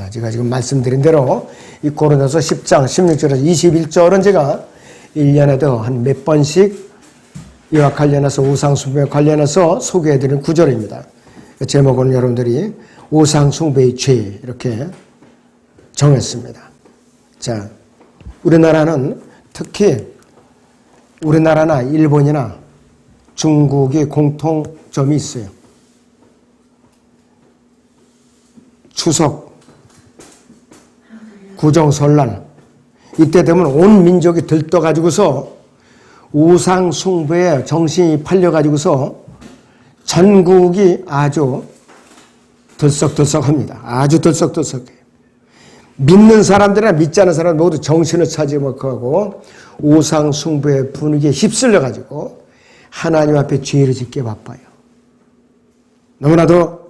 자, 제가 지금 말씀드린 대로 이 고린도서 10장 16절에서 21절은 제가 1년에도 한 몇 번씩 이와 관련해서 우상숭배에 관련해서 소개해드리는 구절입니다. 제목은 여러분들이 우상숭배의 죄 이렇게 정했습니다. 자, 우리나라는 특히 우리나라나 일본이나 중국의 공통점이 있어요. 추석, 구정, 설날 이때 되면 온 민족이 들떠가지고서 우상 숭배에 정신이 팔려가지고서 전국이 아주 들썩들썩합니다. 아주 들썩들썩해요. 믿는 사람들이나 믿지 않는 사람 모두 정신을 차지하고 우상 숭배의 분위기에 휩쓸려가지고 하나님 앞에 죄를 짓게 바빠요. 너무나도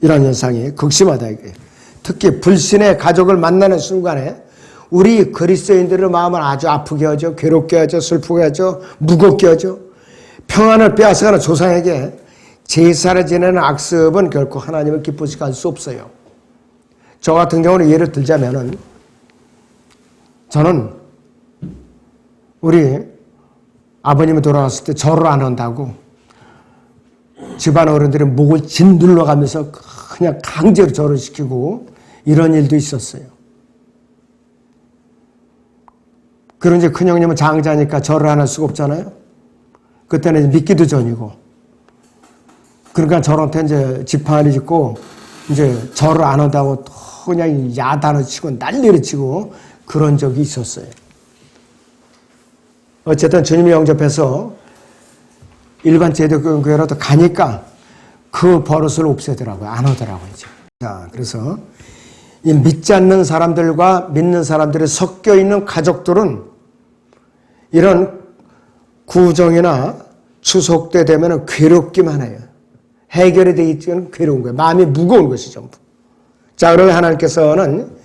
이런 현상이 극심하다 이거예요. 특히 불신의 가족을 만나는 순간에 우리 그리스도인들의 마음을 아주 아프게 하죠. 괴롭게 하죠. 슬프게 하죠. 무겁게 하죠. 평안을 빼앗아가는 조상에게 제사를 지내는 악습은 결코 하나님을 기쁘시게 할 수 없어요. 저 같은 경우는 예를 들자면은 저는 우리 아버님이 돌아갔을 때 절을 안 한다고 집안 어른들이 목을 짓눌러 가면서 그냥 강제로 절을 시키고 이런 일도 있었어요. 그런 이제 큰형님은 장자니까 절을 안 할 수가 없잖아요. 그때는 믿기도 전이고. 그러니까 저한테 이제 지팡이를 짚고 이제 절을 안 한다고 또 그냥 야단을 치고 난리를 치고 그런 적이 있었어요. 어쨌든 주님이 영접해서 일반 제도교회라도 가니까 그 버릇을 없애더라고요. 안 하더라고요. 이제. 자, 그래서 이 믿지 않는 사람들과 믿는 사람들이 섞여 있는 가족들은 이런 구정이나 추석 때 되면 괴롭기만 해요. 해결이 되기 있지는 괴로운 거예요. 마음이 무거운 것이 전부. 자, 그러면 하나님께서는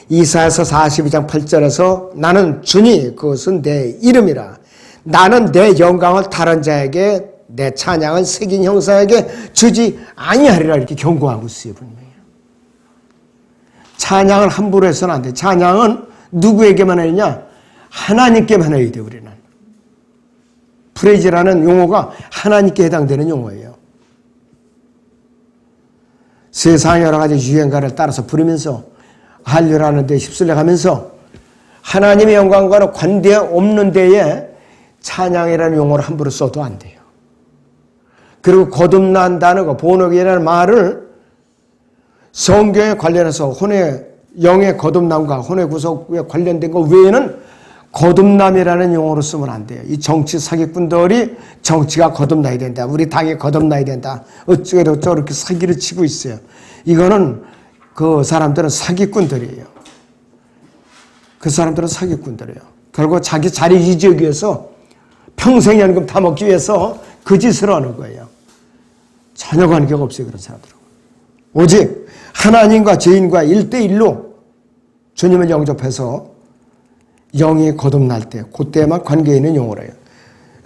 이사야서 42장 8절에서 나는 주니 그것은 내 이름이라. 나는 내 영광을 다른 자에게 내 찬양을 새긴 형상에게 주지 아니하리라 이렇게 경고하고 있어요. 분명히. 찬양을 함부로 해서는 안 돼. 찬양은 누구에게만 하느냐? 하나님께만 해야 돼. 우리는. 프레이즈라는 용어가 하나님께 해당되는 용어예요. 세상의 여러 가지 유행가를 따라서 부르면서 할례라는 데 휩쓸려 가면서 하나님의 영광과는 관계 없는 데에 찬양이라는 용어를 함부로 써도 안 돼요. 그리고 거듭난다는 거, 본어기라는 말을 성경에 관련해서 혼의 영의 거듭남과 혼의 구속에 관련된 것 외에는 거듭남이라는 용어로 쓰면 안 돼요. 이 정치 사기꾼들이 정치가 거듭나야 된다. 우리 당이 거듭나야 된다. 어쩌고 저렇게 사기를 치고 있어요. 이거는 그 사람들은 사기꾼들이에요. 그 사람들은 사기꾼들이에요. 결국 자기 자리 유지하기 위해서 평생 연금 다 먹기 위해서 그 짓을 하는 거예요. 전혀 관계가 없어요. 그런 사람들은. 오직 하나님과 죄인과 1대1로 주님을 영접해서 영이 거듭날 때 그때만 관계 있는 용어래요.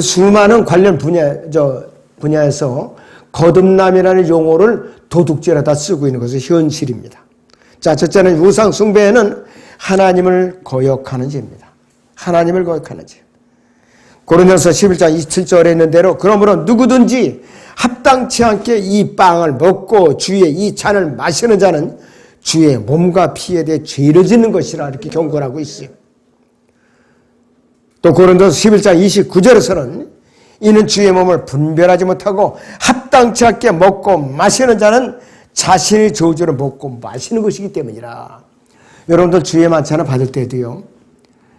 수많은 관련 분야에서 거듭남이라는 용어를 도둑질에다 쓰고 있는 것이 현실입니다. 자, 첫째는 우상 숭배는 하나님을 거역하는 죄입니다. 하나님을 거역하는 죄. 고린도서 11장 27절에 있는 대로 그러므로 누구든지 합당치 않게 이 빵을 먹고 주의 이 잔을 마시는 자는 주의 몸과 피에 대해 죄를 짓는 것이라 이렇게 경고를 하고 있어요. 또 고린도서 11장 29절에서는 이는 주의 몸을 분별하지 못하고 합당치 않게 먹고 마시는 자는 자신의 저주를 먹고 마시는 것이기 때문이라. 여러분들 주의 만찬을 받을 때도요.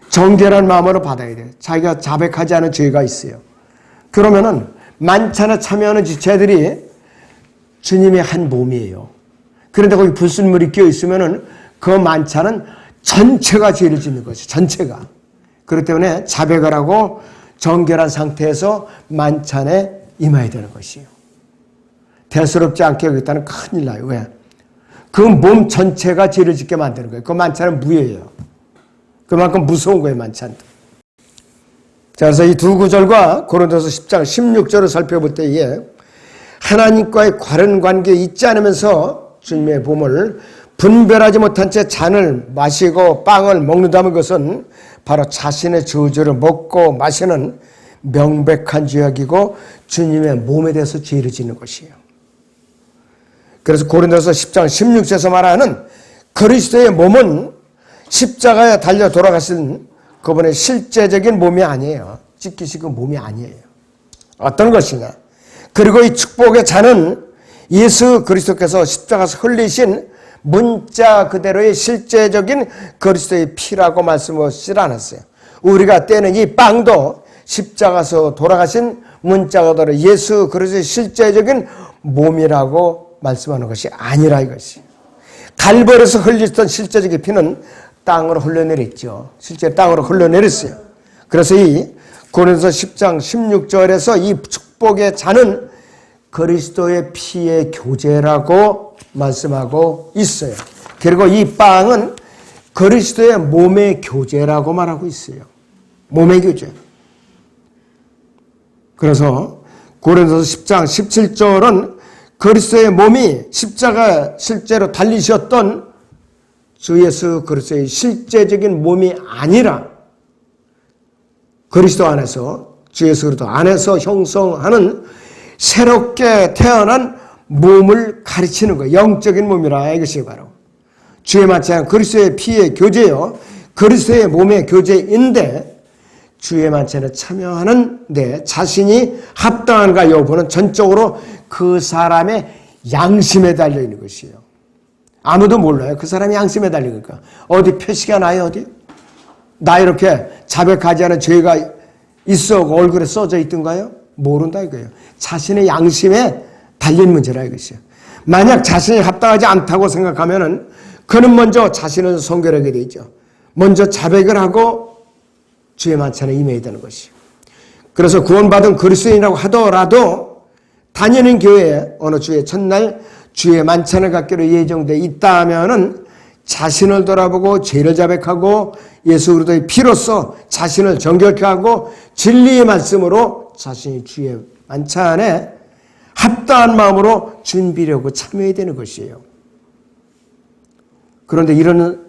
정결한 마음으로 받아야 돼요. 자기가 자백하지 않은 죄가 있어요. 그러면은 만찬에 참여하는 지체들이 주님의 한 몸이에요. 그런데 거기 불순물이 끼어 있으면은 그 만찬은 전체가 죄를 짓는 거죠. 전체가. 그렇기 때문에 자백을 하고 정결한 상태에서 만찬에 임해야 되는 것이에요. 대수롭지 않게 여기다는 큰일 나요. 왜? 그 몸 전체가 죄를 짓게 만드는 거예요. 그 만찬은 무효예요. 그만큼 무서운 거예요, 만찬도. 자, 그래서 이 두 구절과 고린도서 10장 16절을 살펴볼 때에 하나님과의 바른 관계에 있지 않으면서 주님의 몸을 분별하지 못한 채 잔을 마시고 빵을 먹는다는 것은 바로 자신의 저주를 먹고 마시는 명백한 죄악이고 주님의 몸에 대해서 죄를 짓는 것이에요. 그래서 고린도서 10장 16절에서 말하는 그리스도의 몸은 십자가에 달려 돌아가신 그분의 실제적인 몸이 아니에요. 찢기신 그 몸이 아니에요. 어떤 것이냐. 그리고 이 축복의 잔은 예수 그리스도께서 십자가에서 흘리신 문자 그대로의 실제적인 그리스도의 피라고 말씀하시지 않았어요. 우리가 떼는 이 빵도 십자가에서 돌아가신 문자 그대로 예수 그리스도의 실제적인 몸이라고 말씀하는 것이 아니라 이것이. 갈보리에서 흘렸던 실제적인 피는 땅으로 흘러내렸죠. 실제 땅으로 흘러내렸어요. 그래서 이 고린도서 10장 16절에서 이 축복의 잔은 그리스도의 피의 교제라고 말씀하고 있어요. 그리고 이 빵은 그리스도의 몸의 교제라고 말하고 있어요. 몸의 교제. 그래서 고린도서 10장 17절은 그리스도의 몸이 십자가 실제로 달리셨던 주 예수 그리스도의 실제적인 몸이 아니라 그리스도 안에서 주 예수 그리스도 안에서 형성하는 새롭게 태어난 몸을 가르치는 거예요. 영적인 몸이라 이것이 바로 주의 만찬은 그리스도의 피의 교제요 그리스도의 몸의 교제인데 주의 만찬에 참여하는 데 자신이 합당한가 여부는 전적으로 그 사람의 양심에 달려있는 것이에요. 아무도 몰라요. 그 사람이 양심에 달리니까. 어디 표시가 나요? 어디? 나 이렇게 자백하지 않은 죄가 있어 얼굴에 써져 있던가요? 모른다 이거예요. 자신의 양심에 달린 문제라 이것이요. 만약 자신이 합당하지 않다고 생각하면은 그는 먼저 자신을 성결하게 되죠. 먼저 자백을 하고 주의 만찬에 임해야 되는 것이요. 그래서 구원받은 그리스도인이라고 하더라도 다니는 교회에 어느 주의 첫날 주의 만찬을 갖기로 예정되어 있다 하면은 자신을 돌아보고 죄를 자백하고 예수 그리스도의 피로써 자신을 정결케 하고 진리의 말씀으로 자신이 주의 만찬에 합당한 마음으로 준비하고 참여해야 되는 것이에요. 그런데 이런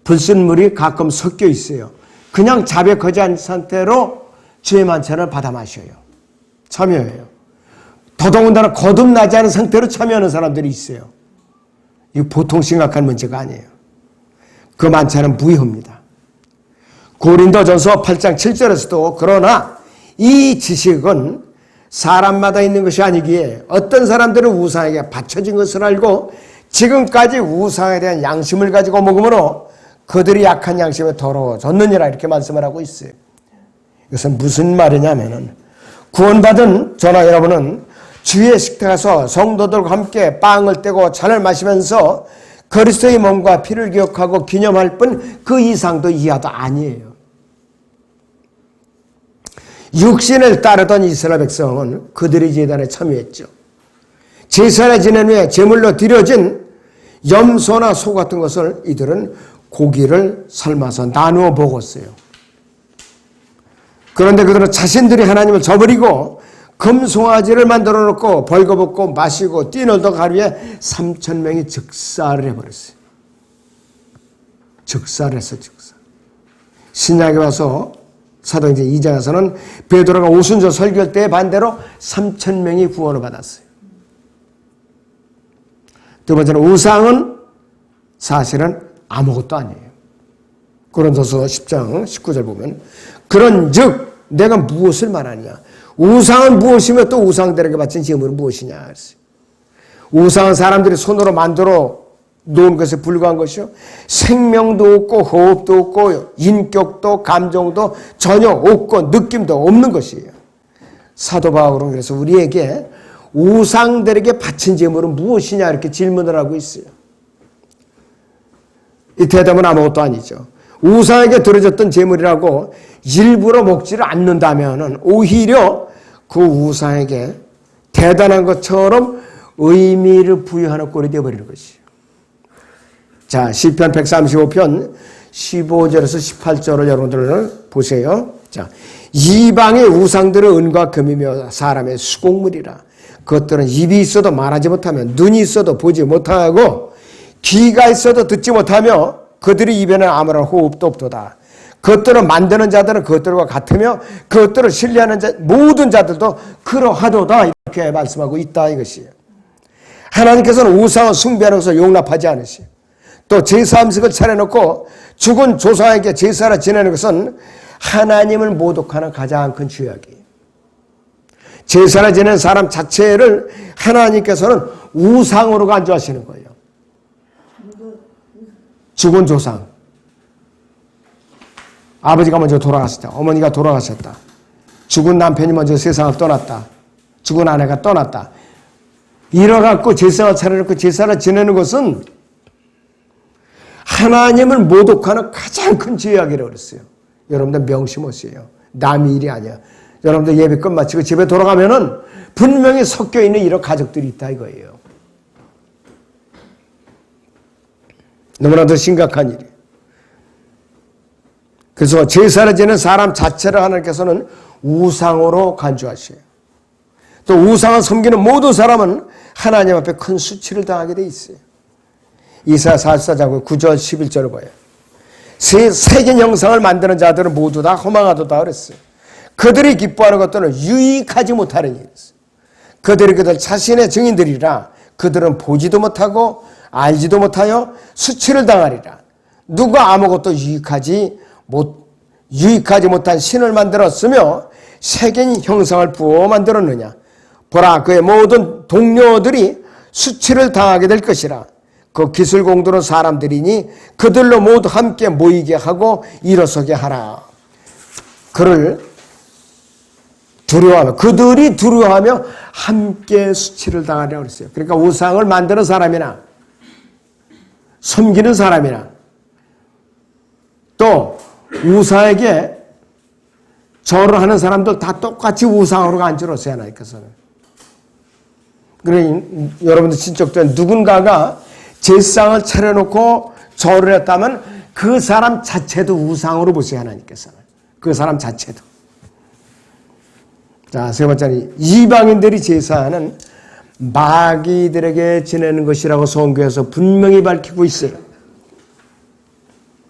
불순물이 가끔 섞여 있어요. 그냥 자백하지 않은 상태로 주의 만찬을 받아 마셔요. 참여해요. 더더군다나 거듭나지 않은 상태로 참여하는 사람들이 있어요. 이거 보통 심각한 문제가 아니에요. 그 만찬은 무효입니다. 고린도전서 8장 7절에서도 그러나 이 지식은 사람마다 있는 것이 아니기에 어떤 사람들은 우상에게 바쳐진 것을 알고 지금까지 우상에 대한 양심을 가지고 먹음으로 그들이 약한 양심에 더러워졌느니라 이렇게 말씀을 하고 있어요. 이것은 무슨 말이냐면은 구원받은 저나 여러분은 주의 식탁에서 성도들과 함께 빵을 떼고 잔을 마시면서 그리스도의 몸과 피를 기억하고 기념할 뿐 그 이상도 이하도 아니에요. 육신을 따르던 이스라엘 백성은 그들의 제단에 참여했죠. 제사를 지낸 후에 제물로 드려진 염소나 소 같은 것을 이들은 고기를 삶아서 나누어 먹었어요. 그런데 그들은 자신들이 하나님을 저버리고 금송아지를 만들어 놓고 벌거벗고 마시고 뛰놀던 가루에 3,000명이 즉사를 해버렸어요. 즉사를 했어요. 즉사. 신약에 와서 사도행전 2장에서는 베드로가 오순절 설교할 때 반대로 3,000명이 구원을 받았어요. 두 번째는 우상은 사실은 아무것도 아니에요. 고린도서 10장 19절 보면 그런즉 내가 무엇을 말하냐. 우상은 무엇이며 또 우상들에게 바친 제물은 무엇이냐. 그랬어요. 우상은 사람들이 손으로 만들어 놓은 것에 불과한 것이요. 생명도 없고 호흡도 없고 인격도 감정도 전혀 없고 느낌도 없는 것이에요. 사도 바울은 그래서 우리에게 우상들에게 바친 제물은 무엇이냐 이렇게 질문을 하고 있어요. 이 대답은 아무것도 아니죠. 우상에게 드려졌던 제물이라고 일부러 먹지를 않는다면 오히려 그 우상에게 대단한 것처럼 의미를 부여하는 꼴이 되어버리는 것이에요. 자, 시편 135편 15절에서 18절을 여러분들 보세요. 자, 이방의 우상들은 은과 금이며 사람의 수공물이라. 그것들은 입이 있어도 말하지 못하며 눈이 있어도 보지 못하고 귀가 있어도 듣지 못하며 그들의 입에는 아무런 호흡도 없도다. 그것들을 만드는 자들은 그것들과 같으며 그것들을 신뢰하는 모든 자들도 그러하도다. 이렇게 말씀하고 있다 이것이에요. 하나님께서는 우상을 숭배하는 것을 용납하지 않으시요. 또 제사 음식을 차려놓고 죽은 조상에게 제사를 지내는 것은 하나님을 모독하는 가장 큰 죄악이에요. 제사를 지내는 사람 자체를 하나님께서는 우상으로 간주하시는 거예요. 죽은 조상. 아버지가 먼저 돌아가셨다. 어머니가 돌아가셨다. 죽은 남편이 먼저 세상을 떠났다. 죽은 아내가 떠났다. 이래갖고 제사를 차려놓고 제사를 지내는 것은 하나님을 모독하는 가장 큰 죄악이라고 그랬어요. 여러분들 명심하세요. 남의 일이 아니야. 여러분들 예배 끝마치고 집에 돌아가면은 분명히 섞여 있는 이런 가족들이 있다 이거예요. 너무나도 심각한 일이에요. 그래서 제사를 지내는 사람 자체를 하나님께서는 우상으로 간주하셔요. 또 우상을 섬기는 모든 사람은 하나님 앞에 큰 수치를 당하게 돼 있어요. 이사야 44장 9절 11절을 봐요. 새긴 형상을 만드는 자들은 모두 다 허망하도다 그랬어요. 그들이 기뻐하는 것들은 유익하지 못하는 일이었어요. 그들 자신의 증인들이라 그들은 보지도 못하고 알지도 못하여 수치를 당하리라. 누가 아무것도 유익하지 못한 신을 만들었으며 새긴 형상을 부어 만들었느냐. 보라, 그의 모든 동료들이 수치를 당하게 될 것이라. 그 기술 공도는 사람들이니 그들로 모두 함께 모이게 하고 일어서게 하라. 그를 두려워하며 그들이 두려워하며 함께 수치를 당하려고 그랬어요. 그러니까 우상을 만드는 사람이나 섬기는 사람이나 또 우상에게 절을 하는 사람들 다 똑같이 우상으로 간주했어요. 하나님께서는. 그러니 여러분들 친척들 누군가가 제상을 차려놓고 절을 했다면 그 사람 자체도 우상으로 보세요. 하나님께서는. 그 사람 자체도. 자, 세 번째는 이방인들이 제사는 마귀들에게 지내는 것이라고 성경에서 분명히 밝히고 있어요.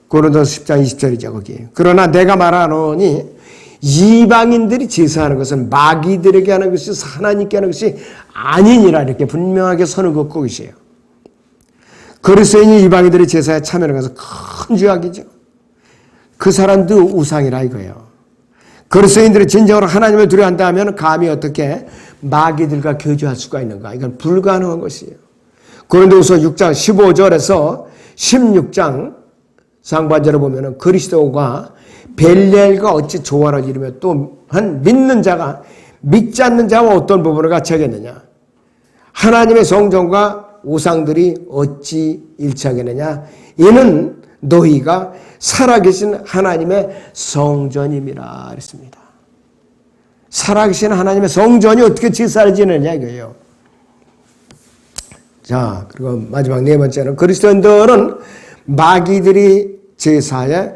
고린도서 10장 20절이죠. 거기. 그러나 내가 말하노니 이방인들이 제사하는 것은 마귀들에게 하는 것이 하나님께 하는 것이 아니니라 이렇게 분명하게 선을 긋고 계세요. 그리스도인이 이방인들의 제사에 참여하는 것은 큰 죄악이죠. 그 사람도 우상이라 이거예요. 그리스도인들이 진정으로 하나님을 두려워한다 하면 감히 어떻게 마귀들과 교제할 수가 있는가. 이건 불가능한 것이에요. 고린도후서 6장 15절에서 16장 상반절을 보면 그리스도가 벨리알과 어찌 조화를 이루며 또한 믿는 자가 믿지 않는 자와 어떤 부분을 같이 하겠느냐. 하나님의 성전과 우상들이 어찌 일치하겠느냐. 이는 너희가 살아계신 하나님의 성전임이라 그랬습니다. 살아계신 하나님의 성전이 어떻게 제사를 지내냐 이거예요. 자, 그리고 마지막 네 번째는 그리스도인들은 마귀들이 제사에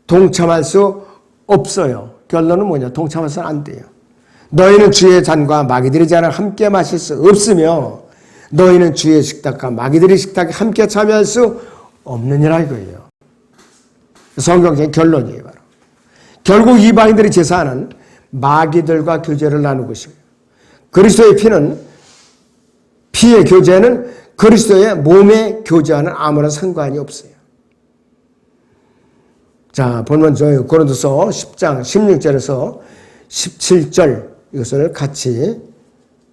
동참할 수 없어요. 결론은 뭐냐? 동참해서는 안 돼요. 너희는 주의 잔과 마귀들의 잔을 함께 마실 수 없으며 너희는 주의 식탁과 마귀들의 식탁에 함께 참여할 수 없느니라 이거예요. 성경적인 결론이에요. 바로. 결국 이방인들의 제사는 마귀들과 교제를 나누고 있어요. 그리스도의 피의 교제는 그리스도의 몸의 교제와는 아무런 상관이 없어요. 자, 보면 저희 고린도서 10장 16절에서 17절 이것을 같이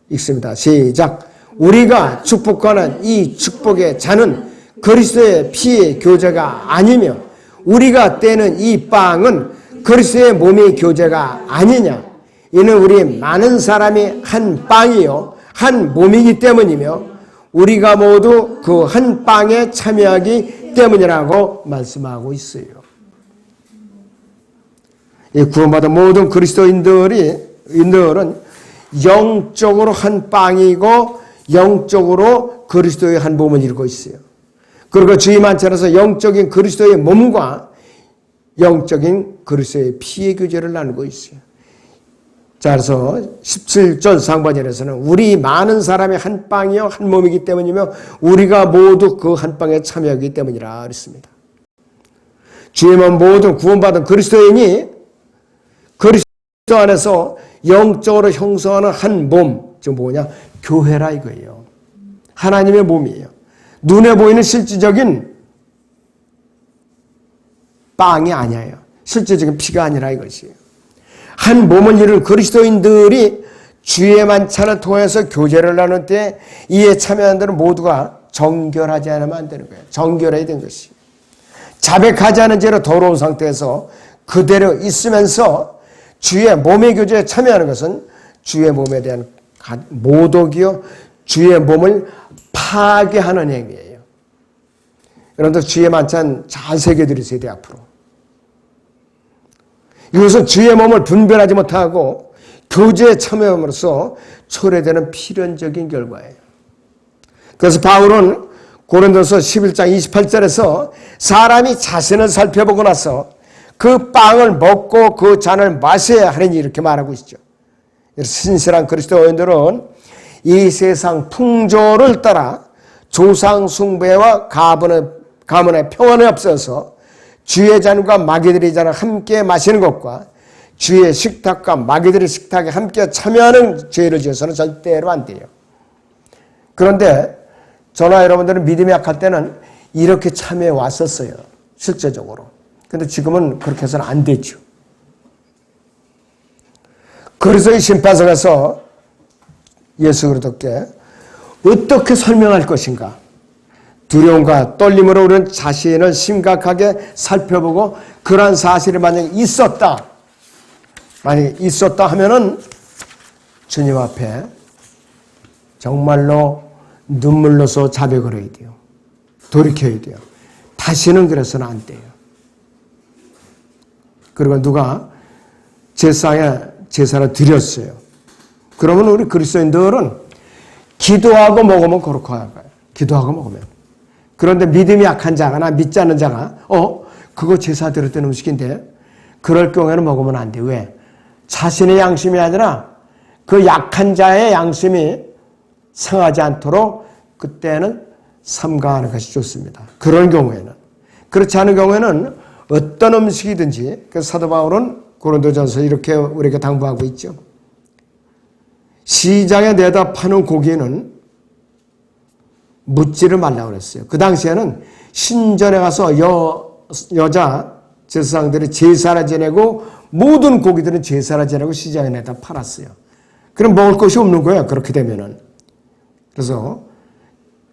읽습니다. 시작. 우리가 축복하는 이 축복의 잔은 그리스도의 피의 교제가 아니며 우리가 떼는 이 빵은 그리스도의 몸의 교제가 아니냐. 이는 우리 많은 사람이 한 빵이요 한 몸이기 때문이며 우리가 모두 그 한 빵에 참여하기 때문이라고 말씀하고 있어요. 이 구원받은 모든 그리스도인들은 영적으로 한 빵이고 영적으로 그리스도의 한 몸을 이루고 있어요. 그리고 주의 만찬에서 영적인 그리스도의 몸과 영적인 그리스도의 피의 교제를 나누고 있어요. 자, 그래서 17절 상반절에서는 우리 많은 사람이 한 빵이요 한 몸이기 때문이며 우리가 모두 그 한 빵에 참여하기 때문이라 그랬습니다. 주의 몸 모든 구원받은 그리스도인이 그리스도 안에서 영적으로 형성하는 한 몸, 즉 뭐냐? 교회라 이거예요. 하나님의 몸이에요. 눈에 보이는 실질적인 빵이 아니에요. 실질적인 피가 아니라 이것이에요. 한 몸을 이룬 그리스도인들이 주의 만찬을 통해서 교제를 나눌 때 이에 참여하는 데는 모두가 정결하지 않으면 안 되는 거예요. 정결해야 되는 것이. 자백하지 않은 죄로 더러운 상태에서 그대로 있으면서 주의 몸의 교제에 참여하는 것은 주의 몸에 대한 모독이요. 주의 몸을 파괴하는 행위예요. 여러분들 주의 만찬 잘 새겨드리세요. 돼 앞으로. 이것은 주의 몸을 분별하지 못하고 교제에 참여함으로써 초래되는 필연적인 결과예요. 그래서 바울은 고린도서 11장 28절에서 사람이 자신을 살펴보고 나서 그 빵을 먹고 그 잔을 마셔야 하느니 이렇게 말하고 있죠. 신실한 그리스도인들은 이 세상 풍조를 따라 조상 숭배와 가문의 평안이 없어서 주의 잔과 마귀들의 잔을 함께 마시는 것과 주의 식탁과 마귀들의 식탁에 함께 참여하는 죄를 지어서는 절대로 안 돼요. 그런데 저나 여러분들은 믿음이 약할 때는 이렇게 참여해 왔었어요. 실제적으로. 근데 지금은 그렇게 해서는 안 되죠. 그래서 이 심판석에서 예수 그리스도께 어떻게 설명할 것인가? 두려움과 떨림으로 우리는 자신을 심각하게 살펴보고 그러한 사실이 만약에 있었다 하면은 주님 앞에 정말로 눈물로서 자백을 해야 돼요. 돌이켜야 돼요. 다시는 그래서는 안 돼요. 그리고 누가 제사에 제사를 드렸어요. 그러면 우리 그리스도인들은 기도하고 먹으면 거룩한 거예요. 기도하고 먹으면. 그런데 믿음이 약한 자가나 믿지 않는 자가 그거 제사 드렸던 음식인데 그럴 경우에는 먹으면 안 돼. 왜? 자신의 양심이 아니라 그 약한 자의 양심이 상하지 않도록 그때는 삼가하는 것이 좋습니다. 그런 경우에는. 그렇지 않은 경우에는 어떤 음식이든지 그래서 사도 바울은 고린도전서 이렇게 우리에게 당부하고 있죠. 시장에 내다 파는 고기는 묻지를 말라고 그랬어요. 그 당시에는 신전에 가서 여자 제사장들이 제사를 지내고 모든 고기들은 제사를 지내고 시장에 내다 팔았어요. 그럼 먹을 것이 없는 거예요. 그렇게 되면은. 그래서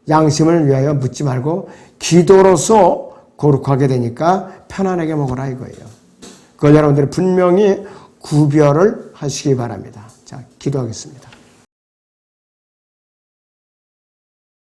양심을 위하여 묻지 말고 기도로서 거룩하게 되니까 편안하게 먹으라 이거예요. 그걸 여러분들이 분명히 구별을 하시기 바랍니다. 자, 기도하겠습니다.